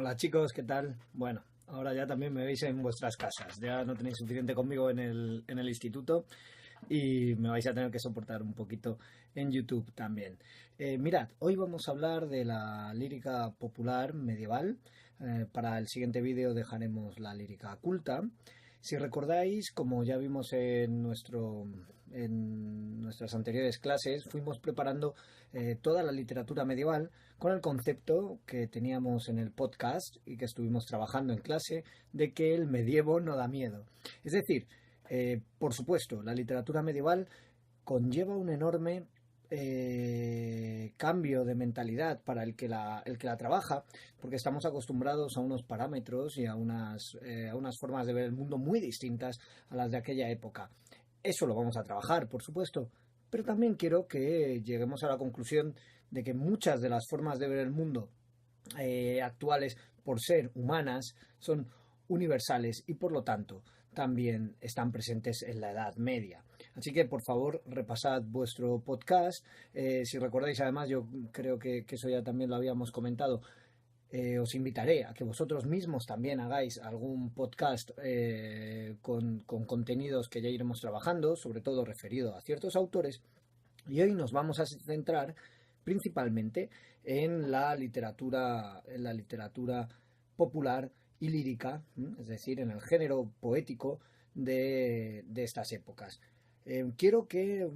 Hola chicos, ¿qué tal? Bueno, ahora ya también me veis en vuestras casas. Ya no tenéis suficiente conmigo en el instituto y me vais a tener que soportar un poquito en YouTube también. Mirad, hoy vamos a hablar de la lírica popular medieval. Para el siguiente vídeo dejaremos la lírica culta. Si recordáis, como ya vimos en nuestras anteriores clases, fuimos preparando toda la literatura medieval con el concepto que teníamos en el podcast y que estuvimos trabajando en clase de que el medievo no da miedo. Es decir, por supuesto, la literatura medieval conlleva un enorme cambio de mentalidad para el que la trabaja, porque estamos acostumbrados a unos parámetros y a unas formas de ver el mundo muy distintas a las de aquella época. Eso lo vamos a trabajar, por supuesto, pero también quiero que lleguemos a la conclusión de que muchas de las formas de ver el mundo actuales, por ser humanas, son universales y por lo tanto también están presentes en la Edad Media. Así que por favor repasad vuestro podcast. Si recordáis, además, yo creo que eso ya también lo habíamos comentado, os invitaré a que vosotros mismos también hagáis algún podcast con contenidos que ya iremos trabajando, sobre todo referido a ciertos autores. Y hoy nos vamos a centrar principalmente en la literatura popular y lírica, es decir, en el género poético de estas épocas. Quiero que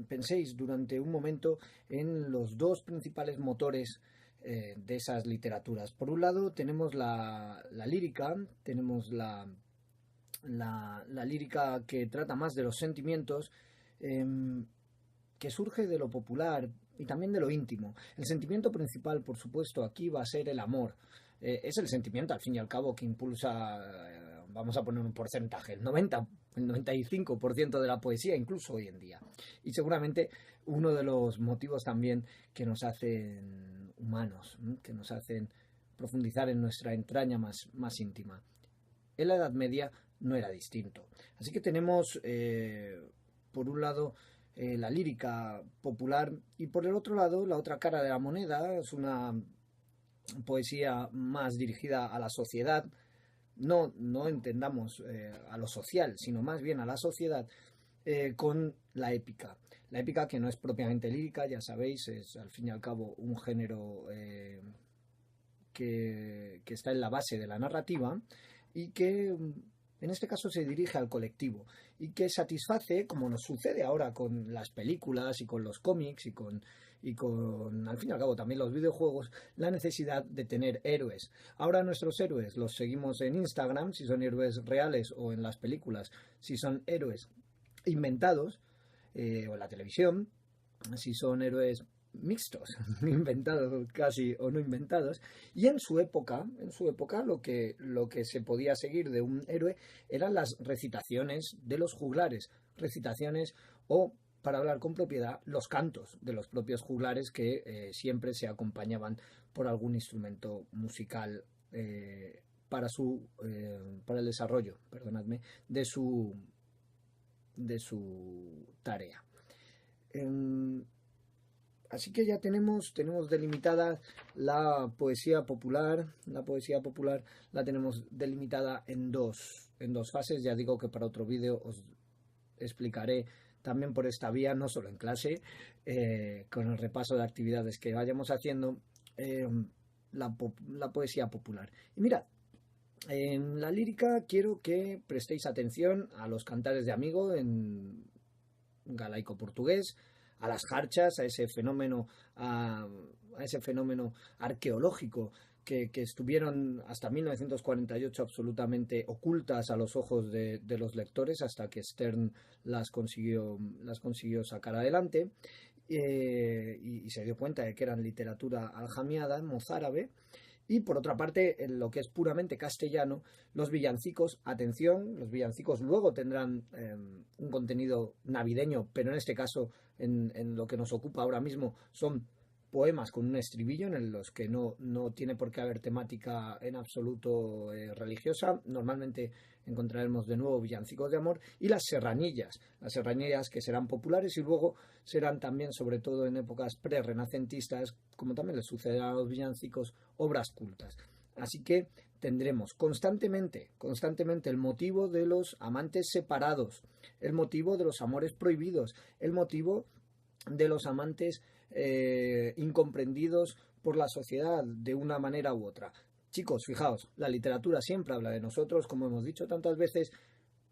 penséis durante un momento en los dos principales motores de esas literaturas. Por un lado tenemos la lírica, tenemos la lírica que trata más de los sentimientos, que surge de lo popular y también de lo íntimo. El sentimiento principal, por supuesto, aquí va a ser el amor. Es el sentimiento, al fin y al cabo, que impulsa, vamos a poner un porcentaje, el 95% de la poesía, incluso hoy en día. Y seguramente uno de los motivos también que nos hacen humanos, que nos hacen profundizar en nuestra entraña más íntima. En la Edad Media no era distinto. Así que tenemos, por un lado, la lírica popular y por el otro lado, la otra cara de la moneda es una poesía más dirigida a la sociedad. No entendamos a lo social, sino más bien a la sociedad, con la épica. La épica, que no es propiamente lírica, ya sabéis, es al fin y al cabo un género que está en la base de la narrativa y que en este caso se dirige al colectivo y que satisface, como nos sucede ahora con las películas y con los cómics y con al fin y al cabo también los videojuegos, la necesidad de tener héroes. Ahora nuestros héroes los seguimos en Instagram, si son héroes reales, o en las películas, si son héroes inventados, o en la televisión, si son héroes mixtos, inventados casi o no inventados. Y en su época lo que se podía seguir de un héroe eran las recitaciones de los juglares, recitaciones o, para hablar con propiedad, los cantos de los propios juglares, que siempre se acompañaban por algún instrumento musical para el desarrollo, perdonadme, de su tarea. Así que ya tenemos delimitada la poesía popular. La poesía popular la tenemos delimitada en dos fases. Ya digo que para otro vídeo os explicaré también por esta vía, no solo en clase, con el repaso de actividades que vayamos haciendo, la poesía popular. Y mirad, en la lírica quiero que prestéis atención a los cantares de amigo en galaico portugués, a las jarchas, a ese fenómeno arqueológico que estuvieron hasta 1948 absolutamente ocultas a los ojos de los lectores, hasta que Stern las consiguió sacar adelante, y se dio cuenta de que eran literatura aljamiada, mozárabe. Y por otra parte, en lo que es puramente castellano, los villancicos, atención, los villancicos luego tendrán un contenido navideño, pero en este caso, en lo que nos ocupa ahora mismo, son poemas con un estribillo en los que no tiene por qué haber temática en absoluto religiosa. Normalmente encontraremos de nuevo villancicos de amor, y las serranillas que serán populares y luego serán también, sobre todo en épocas pre-renacentistas, como también les sucederá a los villancicos, obras cultas. Así que tendremos constantemente el motivo de los amantes separados, el motivo de los amores prohibidos, el motivo de los amantes incomprendidos por la sociedad de una manera u otra. Chicos, fijaos, la literatura siempre habla de nosotros, como hemos dicho tantas veces,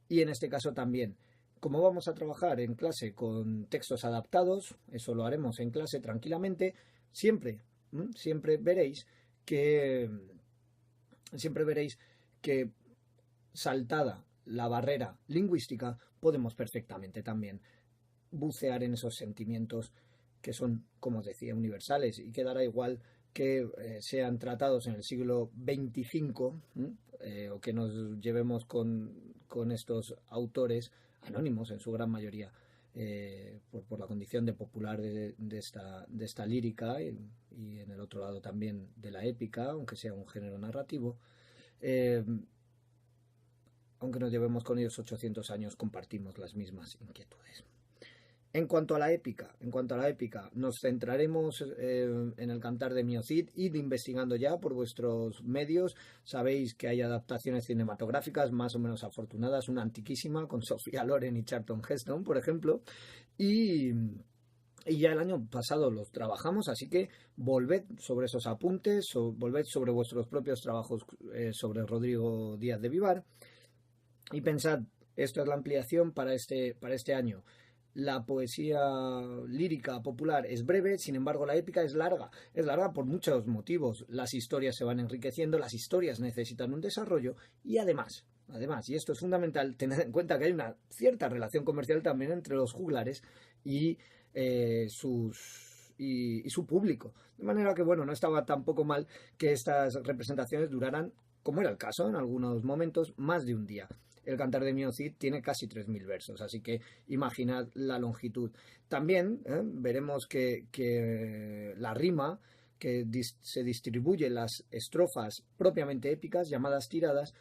y en este caso también. Como vamos a trabajar en clase con textos adaptados, eso lo haremos en clase tranquilamente, siempre veréis que saltada la barrera lingüística, podemos perfectamente también bucear en esos sentimientos que son, como os decía, universales, y que dará igual que sean tratados en el siglo XXV o que nos llevemos con estos autores anónimos en su gran mayoría por la condición de popular de esta lírica, y en el otro lado también de la épica, aunque sea un género narrativo. Aunque nos llevemos con ellos 800 años, compartimos las mismas inquietudes. En cuanto a la épica, nos centraremos en el Cantar de Mio Cid. Id investigando ya por vuestros medios. Sabéis que hay adaptaciones cinematográficas más o menos afortunadas, una antiquísima con Sophia Loren y Charlton Heston, por ejemplo, y ya el año pasado los trabajamos, así que volved sobre esos apuntes, volved sobre vuestros propios trabajos sobre Rodrigo Díaz de Vivar, y pensad, esto es la ampliación para este año. La poesía lírica popular es breve, sin embargo la épica es larga por muchos motivos. Las historias se van enriqueciendo, las historias necesitan un desarrollo, y además, y esto es fundamental, tened en cuenta que hay una cierta relación comercial también entre los juglares y su público. De manera que, bueno, no estaba tampoco mal que estas representaciones duraran, como era el caso en algunos momentos, más de un día. El Cantar de Mio Cid tiene casi 3.000 versos, así que imaginad la longitud. También veremos que la rima, que se distribuye las estrofas propiamente épicas, llamadas tiradas,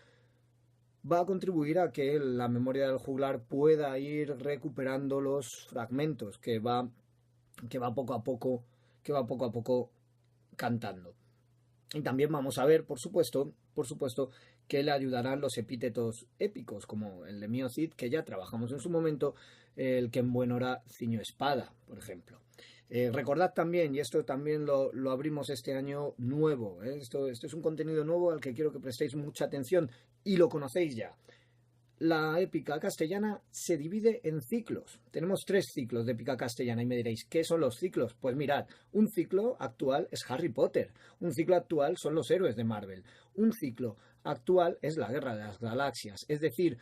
va a contribuir a que la memoria del juglar pueda ir recuperando los fragmentos que va poco a poco cantando. Y también vamos a ver, por supuesto, que le ayudarán los epítetos épicos, como el de Mio Cid, que ya trabajamos en su momento, el que en buen hora ciñó espada, por ejemplo. Recordad también, y esto también lo abrimos este año nuevo, esto es un contenido nuevo al que quiero que prestéis mucha atención, y lo conocéis ya. La épica castellana se divide en ciclos. Tenemos 3 ciclos de épica castellana, y me diréis, ¿qué son los ciclos? Pues mirad, un ciclo actual es Harry Potter, un ciclo actual son los héroes de Marvel, un ciclo actual es la Guerra de las Galaxias, es decir,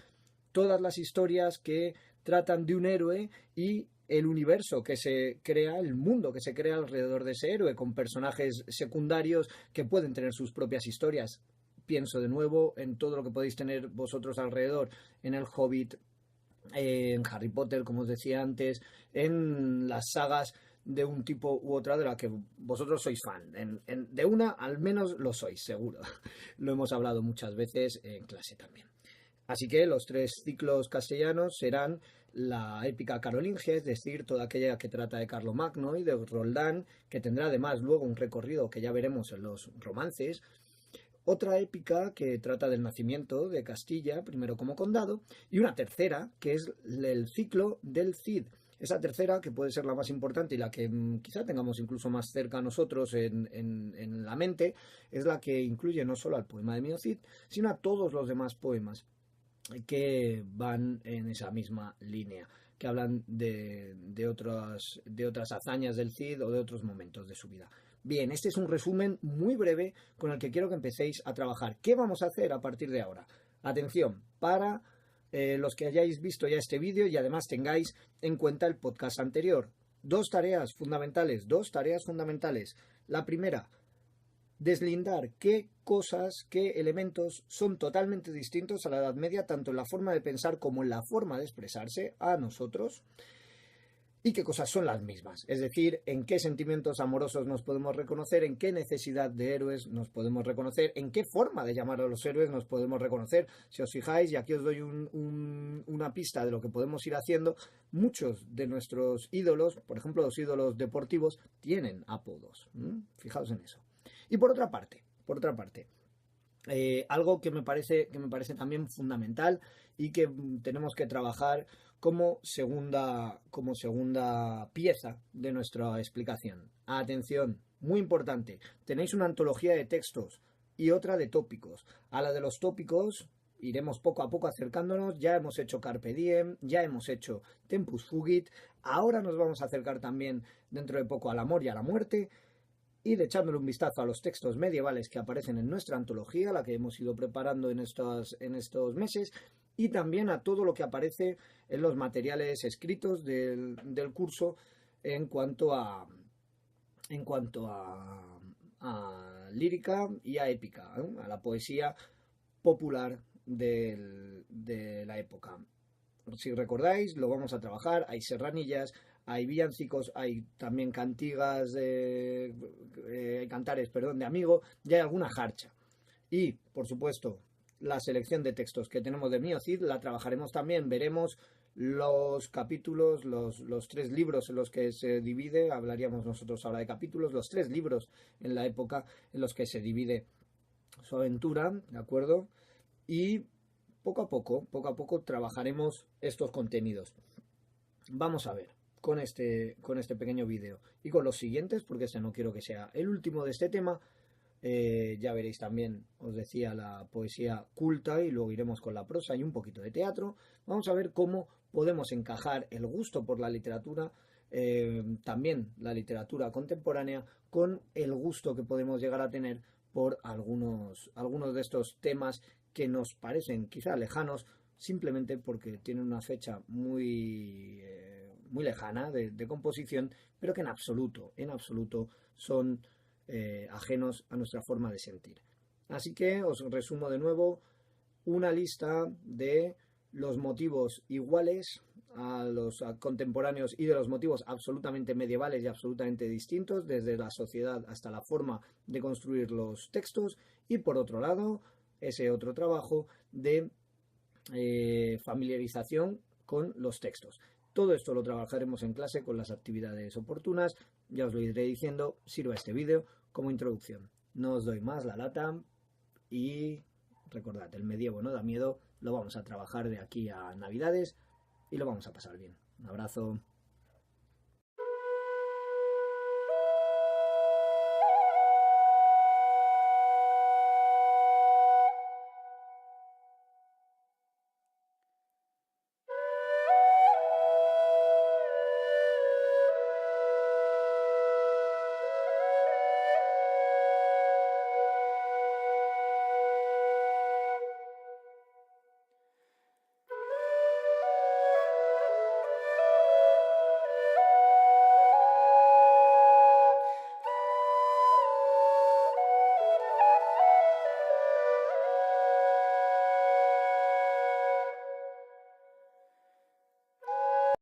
todas las historias que tratan de un héroe y el universo que se crea, el mundo que se crea alrededor de ese héroe, con personajes secundarios que pueden tener sus propias historias. Pienso de nuevo en todo lo que podéis tener vosotros alrededor, en el Hobbit, en Harry Potter, como os decía antes, en las sagas de un tipo u otra de la que vosotros sois fan. De una al menos lo sois, seguro. Lo hemos hablado muchas veces en clase también. Así que los 3 ciclos castellanos serán la épica carolingia, es decir, toda aquella que trata de Carlomagno y de Roldán, que tendrá además luego un recorrido que ya veremos en los romances. Otra épica que trata del nacimiento de Castilla, primero como condado, y una tercera que es el ciclo del Cid. Esa tercera, que puede ser la más importante y la que quizá tengamos incluso más cerca a nosotros en la mente, es la que incluye no solo al poema de Mio Cid, sino a todos los demás poemas que van en esa misma línea, que hablan de otras hazañas del Cid o de otros momentos de su vida. Bien, este es un resumen muy breve con el que quiero que empecéis a trabajar. ¿Qué vamos a hacer a partir de ahora? Atención, para los que hayáis visto ya este vídeo y además tengáis en cuenta el podcast anterior. 2 tareas fundamentales. La primera, deslindar qué cosas, qué elementos son totalmente distintos a la Edad Media, tanto en la forma de pensar como en la forma de expresarse a nosotros. y qué cosas son las mismas. Es decir, en qué sentimientos amorosos nos podemos reconocer, en qué necesidad de héroes nos podemos reconocer, en qué forma de llamar a los héroes nos podemos reconocer. Si os fijáis, y aquí os doy una pista de lo que podemos ir haciendo, muchos de nuestros ídolos, por ejemplo los ídolos deportivos, tienen apodos. Fijaos en eso. Y por otra parte, algo que me parece también fundamental y que tenemos que trabajar como segunda pieza de nuestra explicación. Atención, muy importante, tenéis una antología de textos y otra de tópicos. A la de los tópicos iremos poco a poco acercándonos, ya hemos hecho Carpe Diem, ya hemos hecho Tempus Fugit, ahora nos vamos a acercar también dentro de poco al amor y a la muerte, ir echándole un vistazo a los textos medievales que aparecen en nuestra antología, la que hemos ido preparando en estos meses, y también a todo lo que aparece en los materiales escritos del curso en cuanto a lírica y a épica, a la poesía popular de la época. Si recordáis, lo vamos a trabajar, hay serranillas, hay villancicos, hay también cantigas, cantares, perdón, de amigo, y hay alguna jarcha. Y, por supuesto, la selección de textos que tenemos de Mio Cid la trabajaremos también, veremos los capítulos, los 3 libros en los que se divide, hablaríamos nosotros ahora de capítulos, los 3 libros en la época en los que se divide su aventura, ¿de acuerdo? Y poco a poco trabajaremos estos contenidos. Vamos a ver con este pequeño vídeo y con los siguientes, porque este no quiero que sea el último de este tema. Ya veréis también, os decía, la poesía culta y luego iremos con la prosa y un poquito de teatro. Vamos a ver cómo podemos encajar el gusto por la literatura, también la literatura contemporánea, con el gusto que podemos llegar a tener por algunos de estos temas que nos parecen quizá lejanos, simplemente porque tienen una fecha muy lejana de composición, pero que en absoluto son ajenos a nuestra forma de sentir. Así que os resumo de nuevo una lista de los motivos iguales a los contemporáneos y de los motivos absolutamente medievales y absolutamente distintos, desde la sociedad hasta la forma de construir los textos, y por otro lado ese otro trabajo de familiarización con los textos. Todo esto lo trabajaremos en clase con las actividades oportunas, ya os lo iré diciendo, sirva este vídeo como introducción. No os doy más la lata y recordad, el medievo no da miedo, lo vamos a trabajar de aquí a Navidades y lo vamos a pasar bien. Un abrazo.